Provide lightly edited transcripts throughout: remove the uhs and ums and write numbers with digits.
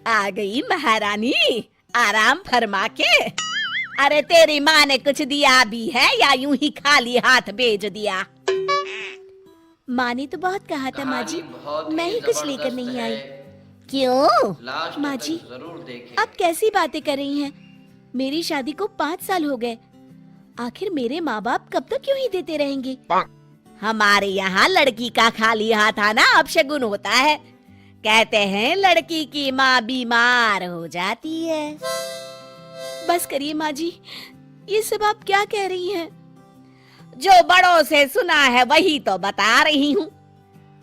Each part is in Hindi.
आ गई महारानी, आराम फरमा के। अरे तेरी माँ ने कुछ दिया भी है या यूं ही खाली हाथ भेज दिया? माँ ने तो बहुत कहा था माँ जी, मैं ही कुछ लेकर नहीं आई। क्यों? माँ जी, आप कैसी बातें कर रही हैं? मेरी शादी को 5 साल हो गए। आखिर मेरे माँ बाप कब तक यूं ही देते रहेंगे? हमारे यहाँ लड़की का खाली हाथ आना अपशगुन होता है। कहते हैं लड़की की माँ बीमार हो जाती है। बस करिए माँ जी, ये सब आप क्या कह रही हैं? जो बड़ों से सुना है वही तो बता रही हूँ।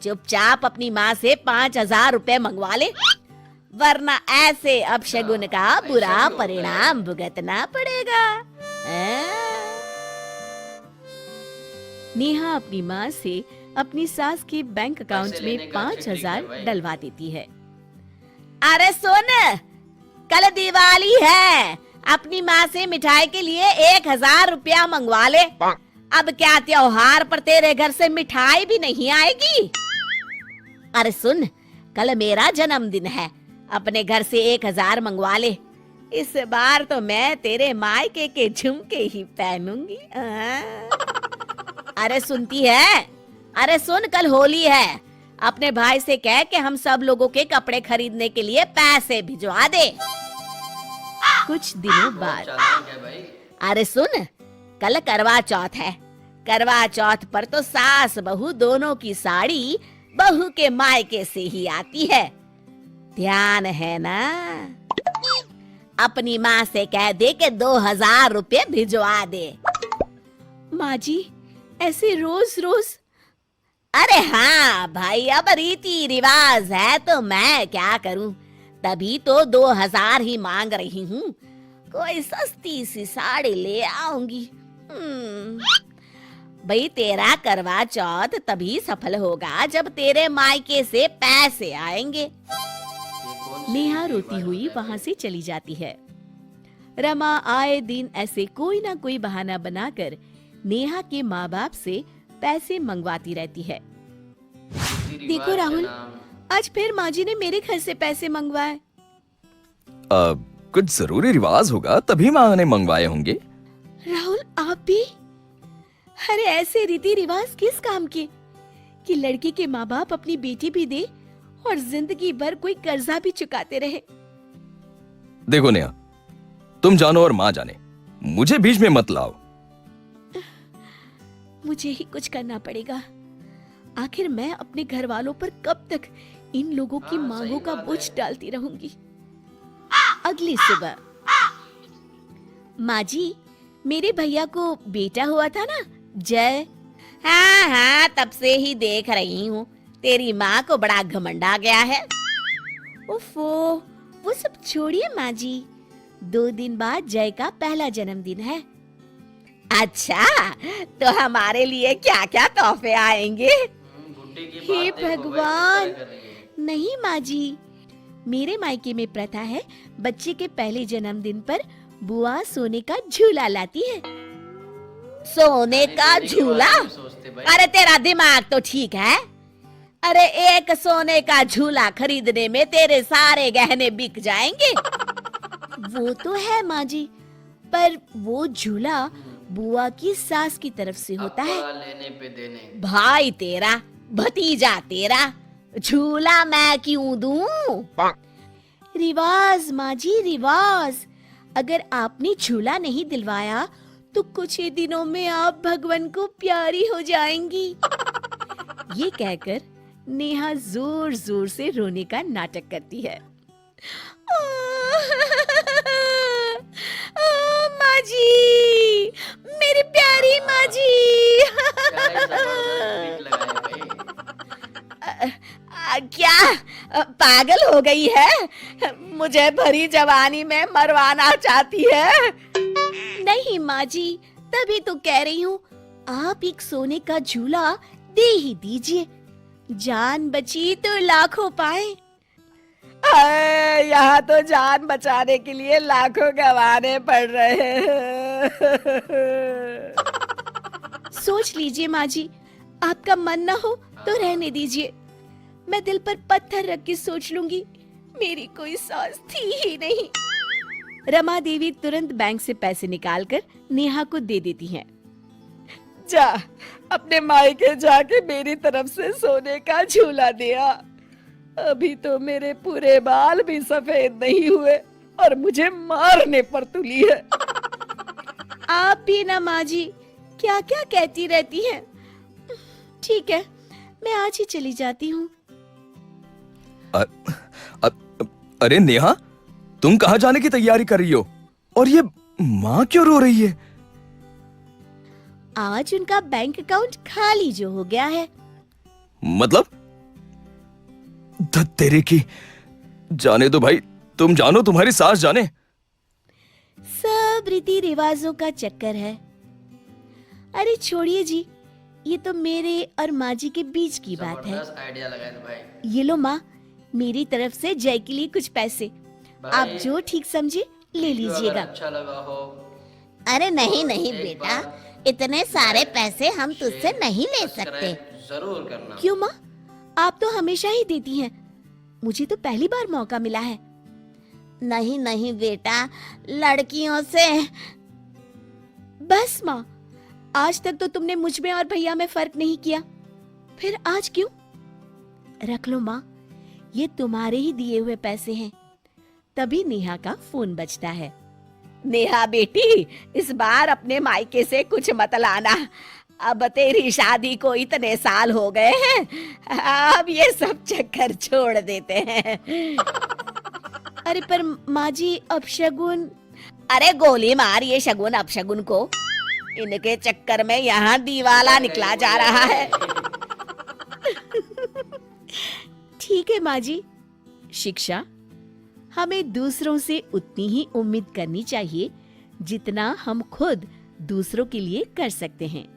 चुपचाप अपनी माँ से 5,000 रुपए मंगवा ले, वरना ऐसे अपशगुन का बुरा परिणाम भुगतना पड़ेगा। नेहा अपनी माँ से अपनी सास के बैंक अकाउंट में 5,000 डलवा देती है। अरे सुन, कल दिवाली है, अपनी माँ से मिठाई के लिए 1,000 रुपया मंगवा ले। अब क्या त्योहार पर तेरे घर से मिठाई भी नहीं आएगी? अरे सुन, कल मेरा जन्मदिन है, अपने घर से 1,000 मंगवा ले। इस बार तो मैं तेरे मायके के झुमके ही पहनूंगी। अरे सुनती है? अरे सुन, कल होली है, अपने भाई से कह के हम सब लोगों के कपड़े खरीदने के लिए पैसे भिजवा दे। कुछ दिनों बाद, अरे सुन, कल करवा चौथ है। करवा चौथ पर तो सास बहू दोनों की साड़ी बहू के मायके से ही आती है, ध्यान है ना? अपनी माँ से कह दे के 2,000 रुपए भिजवा दे। माँ जी, ऐसे रोज रोज? अरे हाँ भाई, अब रीति रिवाज है तो मैं क्या करूं, तभी तो 2,000 ही मांग रही हूँ। कोई सस्ती सी साड़ी ले आऊंगी। भाई तेरा करवा चौथ तभी सफल होगा जब तेरे मायके से पैसे आएंगे। नेहा रोती हुई वहाँ से चली जाती है। रमा आए दिन ऐसे कोई ना कोई बहाना बनाकर नेहा के माँ बाप से पैसे मंगवाती रहती है। देखो राहुल, आज फिर माँ जी ने मेरे घर से पैसे मंगवाए। कुछ जरूरी रिवाज होगा तभी माँ ने मंगवाए होंगे। राहुल, आप भी? अरे ऐसे रीति रिवाज किस काम के कि लड़की के माँ बाप अपनी बेटी भी दे और जिंदगी भर कोई कर्जा भी चुकाते रहे। देखो नेहा, तुम जानो और माँ जाने, मुझे बीच में मत लाओ। मुझे ही कुछ करना पड़ेगा। आखिर मैं अपने घर वालों पर कब तक इन लोगों की मांगों का बोझ डालती रहूंगी। अगली सुबह, माँ जी, मेरे भैया को बेटा हुआ था ना, जय? हाँ हाँ, तब से ही देख रही हूँ। तेरी माँ को बड़ा घमंड आ गया है। उफ़ो, वो सब छोड़िए माँ जी, 2 दिन बाद जय का पहला जन्मदिन है। अच्छा, तो हमारे लिए क्या क्या तोहफे आएंगे? हे भगवान, नहीं माँ जी, मेरे मायके में प्रथा है, बच्चे के पहले जन्मदिन पर बुआ सोने का झूला लाती है। सोने का झूला? अरे तेरा दिमाग तो ठीक है? अरे एक सोने का झूला खरीदने में तेरे सारे गहने बिक जाएंगे। वो तो है माँ जी, पर वो झूला बुआ की सास की तरफ से होता है। लेने पे देने। भाई तेरा, भतीजा तेरा, झूला मैं क्यों दूं? रिवाज माँ जी, रिवाज। अगर आपने झूला नहीं दिलवाया तो कुछ ही दिनों में आप भगवान को प्यारी हो जाएंगी। ये कहकर नेहा जोर जोर से रोने का नाटक करती है। माँ जी, मेरी प्यारी माँ जी। क्या पागल हो गई है? मुझे भरी जवानी में मरवाना चाहती है? नहीं माँ जी, तभी तो कह रही हूँ, आप एक सोने का झूला दे ही दीजिए, जान बची तो लाखों पाए। यहाँ तो जान बचाने के लिए लाखों गंवाने पड़ रहे हैं। सोच लीजिए माँ जी, आपका मन न हो तो रहने दीजिए। मैं दिल पर पत्थर रख के सोच लूंगी, मेरी कोई सास थी ही नहीं। रमा देवी तुरंत बैंक से पैसे निकालकर नेहा को दे देती हैं। जा, अपने मायके जाके मेरी तरफ से सोने का झूला दिया। अभी तो मेरे पूरे बाल भी सफेद नहीं हुए और मुझे मारने पर तुली है। आप भी ना माँ जी, क्या क्या कहती रहती हैं। ठीक है, मैं आज ही चली जाती हूँ। अरे नेहा, तुम कहाँ जाने की तैयारी कर रही हो? और ये माँ क्यों रो रही है? आज उनका बैंक अकाउंट खाली जो हो गया है। मतलब? तेरे की, जाने दो भाई, तुम जानो, तुम्हारी सास जाने। सब रीति रिवाजों का चक्कर है। अरे छोड़िए जी, ये तो मेरे और माँ जी के बीच की बात है। आइडिया लगाए तो भाई। ये लो माँ, मेरी तरफ से जय के लिए कुछ पैसे। आप जो ठीक समझे ले लीजिएगा। अच्छा लगा हो। अरे नहीं नहीं बेटा, इतने सारे पैसे हम तुझसे नहीं ले सकते। जरूर करना। क्यों माँ, आप तो हमेशा ही देती हैं। मुझे तो पहली बार मौका मिला है। नहीं नहीं बेटा, लड़कियों से। बस माँ, आज तक तो तुमने मुझ में और भैया में फर्क नहीं किया, फिर आज क्यों? रख लो माँ, ये तुम्हारे ही दिए हुए पैसे हैं। तभी नेहा का फोन बजता है। नेहा बेटी, इस बार अपने मायके से कुछ मत लाना। अब तेरी शादी को इतने साल हो गए हैं, अब ये सब चक्कर छोड़ देते हैं। अरे पर माँ जी, अपशगुन। अरे गोली मार ये शगुन अपशगुन को। इनके चक्कर में यहाँ दीवाला निकला जा रहा है। ठीक है माँ जी। शिक्षा, हमें दूसरों से उतनी ही उम्मीद करनी चाहिए जितना हम खुद दूसरों के लिए कर सकते हैं।